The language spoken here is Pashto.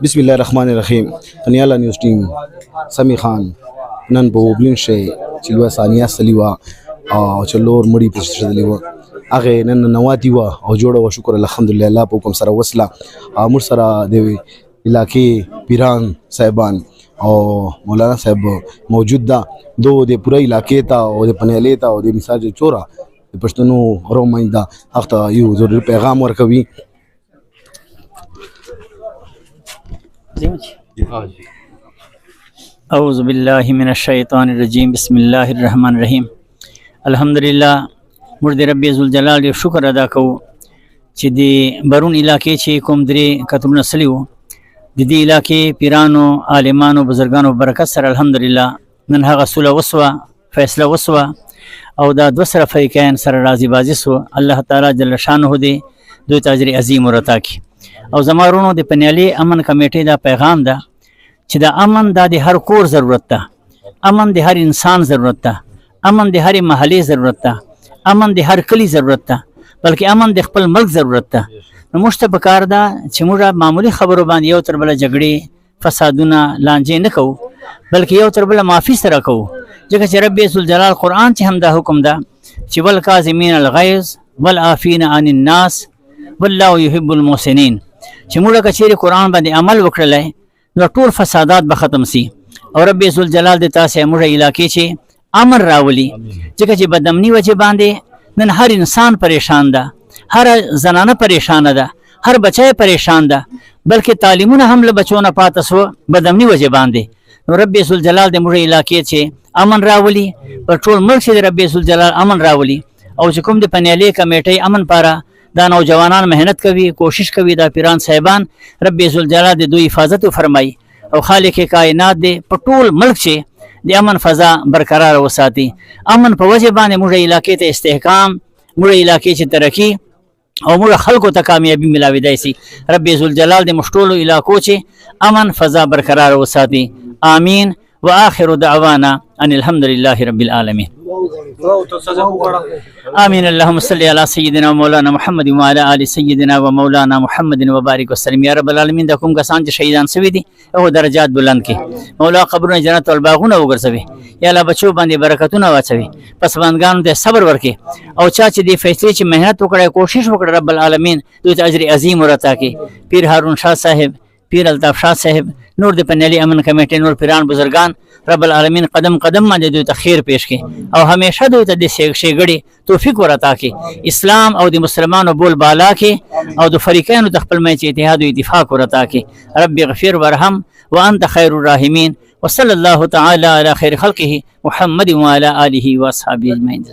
بسم الله الرحمن الرحیم. انیالا نیوز ټیم سمی خان نن په وبلین شي چې لوی ثانیه سلیوا او چلور مړی پېښ شدلی و هغه نن نواتی و او جوړه و شکر الحمدلله الله په کوم سره وصله امر سره د علاقې پیران صاحبان او مولانا صاحب موجود ده دو د پوره علاقې ته او د پنیلې ته او د مثال چورا د پښتنو رومنده هغه یو ضروري پیغام ورکوي. اعوذ باللہ من الشیطان الرجیم بسم اللہ الرحمن الرحیم. الحمدللہ موږ د رب ذوالجلال ډېر شکر ادا کوو چې د برون علاقې چې کوم درې کتبونه سلی وو د دې علاقې پیرانو عالمانو بزرګانو په برکت سره الحمدلله نن هغه سوله وسوه فیصله وسوه او دا دوه سره فریقین سره راضي بازي سو. الله تعالی جل شانه دې دوی ته اجر عظیم ورتا کړي. او زما ورونو د پنیالي امن کمیټې دا پیغام ده چې دا امن دا د هر کور ضرورت ده، امن د هر انسان ضرورت ده، امن د هر محلې ضرورت ده، امن د هر کلی ضرورت ده، بلکې امن د خپل ملک ضرورت ده. نو موږ ته پکار ده چې موږ معمولی خبرو باندې یو تر بله جګړې فسادونه لانجې نه کوو، بلکې یو تر بله معافي سره کوو، ځکه چې رب ذوالجلال قرآن چې هم دا حکم ده چې والکاظمین الغیظ والعافین عن الناس والله یحب المحسنین. چې موږ که چیرې قرآن باندې عمل وکړلی نو ټول فسادات به ختم سي او رب ذوالجلال د تاسې موږ علاقې چې امن راولي، ځکه چې بدامني وجې باندې نن هر انسان پریشان ده، هر زنانه پریشانه ده، هر بچی پریشان ده، بلکې تعلیمونه هم له بچو نه پاته سوه بدامني وجې باندې. نو رب ذوالجلال د موږ علاقې چې امن راولي پر ټول ملک چې د رب ذوالجلال امن راولي. او چې کوم د پنیالې کمیټۍ امن پاره دا نوجوانان محنت کوي، کوشش کوي، دا پیران صاحبان رب ذوالجلال د دوی حفاظت فرمایي او خالق کائنات دې په ټول ملک چې د امن فضا برقرار وساتي. امن په وجه باندې موږ علاقې ته استحکام، موږ علاقې چې ترقي او موږ خلکو ته کامیابی ملاویدای سي. رب ذوالجلال د موږ ټولو علاقو چې امن فضا برقرار وساتي. آمین واخر دعوانا ان الحمد لله رب العالمین. آمین. اللهم صل علی سیدنا و مولانا محمد و علی آل سیدنا و مولانا محمد و بارک وسلم. یا رب العالمین دا کوم کسان چې شهیدان شوي دي او درجات بلند کړي، مولا قبرونه جنت الباغونه وګرځوي، یا الله بچو باندې برکتونه واچوي، پسماندګانو ته صبر ورکړي او چا چې دې فیصلې چې مهنت وکړي کوشش وکړي رب العالمین دوی ته اجر عظیم ورعطا کړي. پیر هارون شاه صاحب، پیر الطاف شاه صاحب، نور د پنیالي امن کمیټې نور پیران بزرګان رب العالمین قدم قدم باندې دوی ته خیر پیش کړي او همیشه دوی ته د ښېګړې توفیق ورعطا کړي، اسلام او د مسلمانو بول بالا کړي او د فریقینو د خپل منځ اتحاد او اتفاق ورعطا کړي. رب اغفر وارحم وانت خیر الراحمین وصلی الله تعالی علی خیر خلقه محمد وعلى آله واصحابه اجمعین.